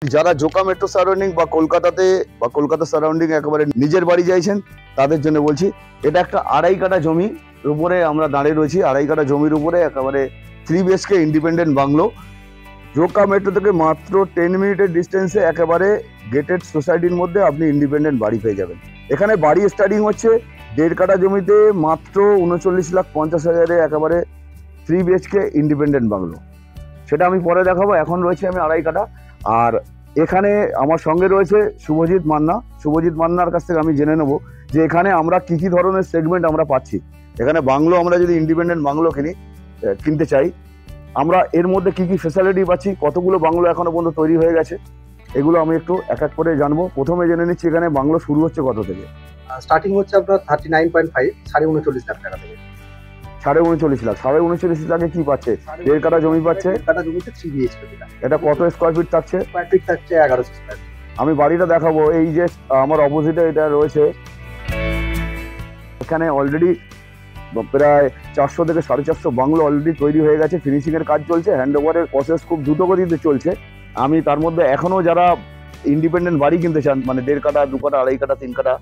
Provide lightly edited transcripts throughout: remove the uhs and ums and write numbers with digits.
যারা Joka metro surrounding বা Kolkata surrounding একেবারে নিজের বাড়ি চাইছেন তাদের জন্য বলছি, এটা একটা 2.5 কাঠা জমির উপরে আমরা দাঁড়িয়ে রয়েছি। 2.5 কাঠা জমির উপরে একেবারে 3 BHK independent bungalow. Joka metro থেকে মাত্র 10 মিনিটের ডিস্টেন্সে একেবারে গেটেড সোসাইটির মধ্যে আপনি ইন্ডিপেন্ডেন্ট বাড়ি পেয়ে যাবেন। এখানে বাড়ি স্টার্টিং হচ্ছে 1.5 কাঠা জমিতে মাত্র 39,50,000 একেবারে 3 BHK ইন্ডিপেন্ডেন্ট বাংলো। সেটা আমি পরে দেখাবো। এখন রয়েছে আমি 2.5 কাঠা। আর এখানে আমার সঙ্গে রয়েছে শুভজিৎ মান্নার কাছ থেকে আমি জেনে নেব যে এখানে আমরা কি কি ধরনের সেগমেন্ট আমরা পাচ্ছি। এখানে বাংলো আমরা যদি ইন্ডিপেন্ডেন্ট বাংলো কিনতে চাই, আমরা এর মধ্যে কি কি ফেসিলিটি পাচ্ছি, কতগুলো বাংলো এখনো পর্যন্ত তৈরি হয়ে গেছে, এগুলো আমি একটু এক এক করে জানবো। প্রথমে জেনে নিচ্ছি এখানে বাংলো শুরু হচ্ছে কত থেকে। স্টার্টিং হচ্ছে আপনার 39.5 39.5 লাখ টাকা থেকে। 39.5 লাখ। 39.5 লাখে কি পাচ্ছে? 1.5 কাঠা জমি পাচ্ছে। 1.5 কাঠা জমিতে 3 BHK। এটা কত স্কোয়ার ফিট থাকছে? স্কোয়ার ফিট থাকছে 1100 স্কোয়ার ফিট। আমি বাড়িটা দেখাবো। এই যে আমার অপোজিটে এটা রয়েছে, এখানে অলরেডি প্রায় 400 থেকে 450 বাংলো অলরেডি তৈরি হয়ে গেছে। ফিনিশিং এর কাজ চলছে, হ্যান্ড ওভারের প্রসেস খুব দ্রুত গতিতে চলছে। আমি তার মধ্যে এখনো যারা ইন্ডিপেন্ডেন্ট বাড়ি কিনতে চান, মানে 1.5 কাঠা 2 কাঠা 2.5 কাঠা 3 কাঠা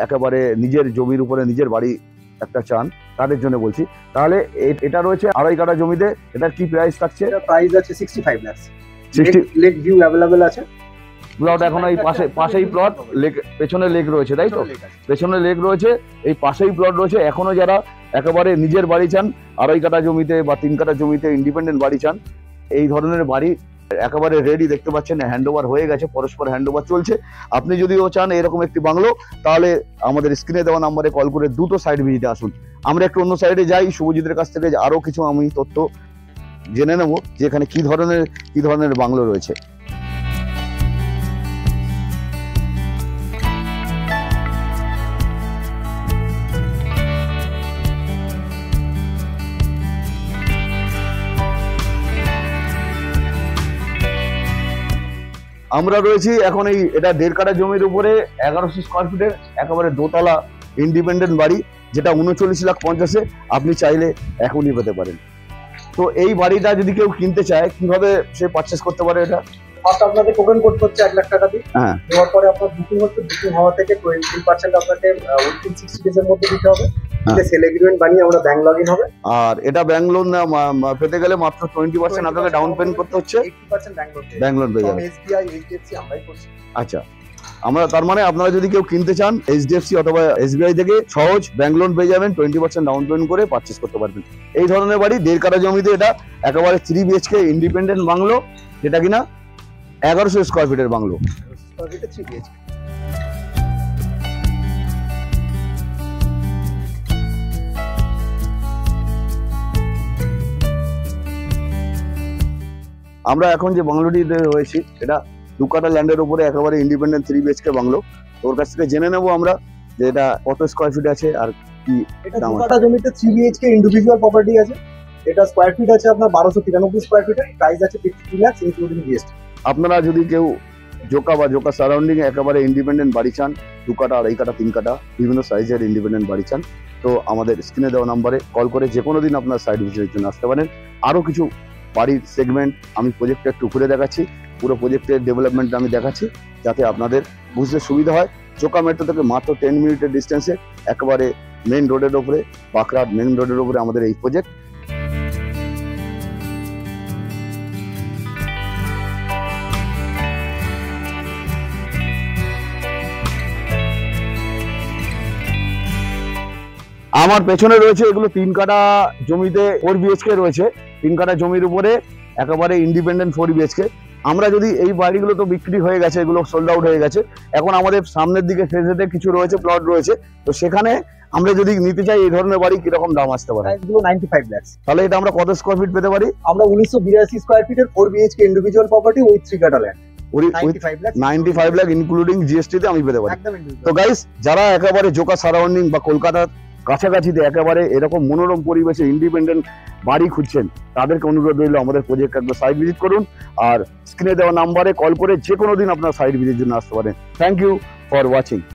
একেবারে নিজের জমির উপরে নিজের বাড়ি একটা চান, তাদের জন্য বলছি। তাহলে এটা রয়েছে 2.5 কাঠা জমিতে। এটার কি প্রাইস থাকছে? প্রাইস আছে 65 লাখ। লেক ভিউ अवेलेबल আছে। প্লট এখন এই পাশেই প্লট, পেছনে লেক রয়েছে, তাই তো? পেছনে লেক রয়েছে, এই পাশেই প্লট রয়েছে। এখনো যারা একেবারে নিজের বাড়ি চান, 2.5 কাঠা জমিতে বা 3 কাঠা জমিতে ইন্ডিপেন্ডেন্ট বাড়ি চান, এই ধরনের বাড়ি একেবারে রেডি। দেখতে পাচ্ছেন হ্যান্ড ওভার হয়ে গেছে, পরস্পর হ্যান্ড ওভার চলছে। আপনি যদিও চান এরকম একটি বাংলো, তাহলে আমাদের স্ক্রিনে দেওয়া নাম্বারে কল করে দ্রুত সাইড ভিজিটে আসুন। আমরা একটু অন্য সাইডে যাই, শুভজিতের কাছ থেকে আরো কিছু আমি তথ্য জেনে নেব যে এখানে কি ধরনের বাংলো রয়েছে। আমরা রয়েছি এখন এটা 1.5 কাঠা জমির উপরে 1100 স্কোয়ার ফিটের একেবারে দোতলা ইন্ডিপেন্ডেন্ট বাড়ি, যেটা 39,50,000 আপনি চাইলে এখনই পেতে পারেন। তো এই বাড়িটা যদি কেউ কিনতে চায়, কিভাবে সে পারচেস করতে পারে? এটা ফার্স্ট আপনাদের টোকেন করতে হচ্ছে 1 লাখ টাকা দিয়ে। হ্যাঁ, দেওয়ার পরে আপনার বুকিং হচ্ছে। বুকিং হওয়া থেকে 20% আপনাকে উইথিন 60 ডেজ এর মধ্যে দিতে হবে। এটা সেল এগ্রিমেন্ট বানিয়ে আমরা ব্যাংক লগইন হবে। আর এটা ব্যাংক লোন পেতে গেলে মাত্র 20% আপনাকে ডাউন পেমেন্ট করতে হচ্ছে। 80% ব্যাংক লোন পেয়ে যাবেন। SBI HDFC আমরাই করছি। আচ্ছা, আমরা তার মানে আপনারা যদি কেউ কিনতে চান HDFC অথবা SBI থেকে সহজ ব্যাংক লোন পেয়ে যাবেন, 20% ডাউন পেমেন্ট করে পারচেস করতে পারবেন। এই ধরনের বাড়ি 1.5 কাঠা জমিতে এটা একেবারে 3 BHK ইন্ডিপেন্ডেন্ট বাংলো, যেটা কিনা 1100 স্কোয়ার ফিটের বাংলো। স্কোয়ার ফিটে 3 BHK। আমরা এখন যে বাংলোটিতে রয়েছি, এটা 2 কাঠা ল্যান্ডের উপরে একেবারে ইন্ডিপেন্ডেন্ট 3 BHK বাংলো। তোর কাছ থেকে জেনে নেবো আমরা যে এটা কত স্কোয়ার ফিট আছে আর কি এটা 2 কাঠা জমিতে 3 BHK ইন্ডিভিজুয়াল প্রপার্টি আছে। এটা স্কোয়ার ফিট আছে আপনার 1293 স্কোয়ার ফিটের। প্রাইস আছে 52 লাখ ইনক্লুডিং GST। আপনারা যদি কেউ জোকা সারাউন্ডিং একেবারে ইন্ডিপেন্ডেন্ট বাড়ি চান, 2 কাঠা 2.5 কাঠা 3 কাঠা বিভিন্ন সাইজের ইন্ডিপেন্ডেন্ট বাড়ি চান, তো আমাদের স্ক্রিনে দেওয়া নাম্বারে কল করে যে কোনো দিন আপনার সাইড ভিজিটের জন্য আসতে পারেন। আরও কিছু বাড়ির সেগমেন্ট আমি প্রজেক্টে একটু ঘুরে দেখাচ্ছি, পুরো প্রজেক্টের ডেভেলপমেন্ট আমি দেখাচ্ছি, যাতে আপনাদের বুঝতে সুবিধা হয়। জোকা মেট্রো থেকে মাত্র 10 মিনিটের ডিস্টেন্সে একেবারে মেন রোডের ওপরে, বাঁকড়ার মেন রোডের ওপরে আমাদের এই প্রজেক্ট। আমার পেছনে রয়েছে এগুলো 3 কাঠা জমিতে 4 BHK রয়েছে। 3 কাঠা জমির উপরে একেবারে ইন্ডিপেন্ডেন্ট 4 BHK। আমরা যদি এই বাড়িগুলো তো বিক্রি হয়ে গেছে, এগুলো সোল্ড আউট হয়ে গেছে। এখন আমাদের সামনের দিকে ফেজেতে কিছু রয়েছে, প্লট রয়েছে। তো সেখানে আমরা যদি নিতে চাই এই ধরনের বাড়ি, কিরকম দাম আসতে পারে? প্রাইসগুলো 95 লাখ। তাহলে এটা আমরা কত স্কোয়ার ফিট পেতে পারি? আমরা 1982 স্কোয়ার ফিটের 4 BHK ইন্ডিভিজুয়াল প্রপার্টি উইথ 3 কাঠা ল্যান্ড 95 লাখ ইনক্লুডিং GST তে আমি পেতে পারি। তো গাইস, যারা একেবারে জোকা সারাউন্ডিং বা কলকাতার কাছাকাছিতে একেবারে এরকম মনোরম পরিবেশে ইন্ডিপেন্ডেন্ট বাড়ি খুঁজছেন, তাদেরকে অনুরোধ রইল আমাদের প্রজেক্ট একবার সাইট ভিজিট করুন। আর স্ক্রিনে দেওয়া নাম্বারে কল করে যে কোনো দিন আপনার সাইট ভিজিটের জন্য আসতে পারেন। Thank you for watching.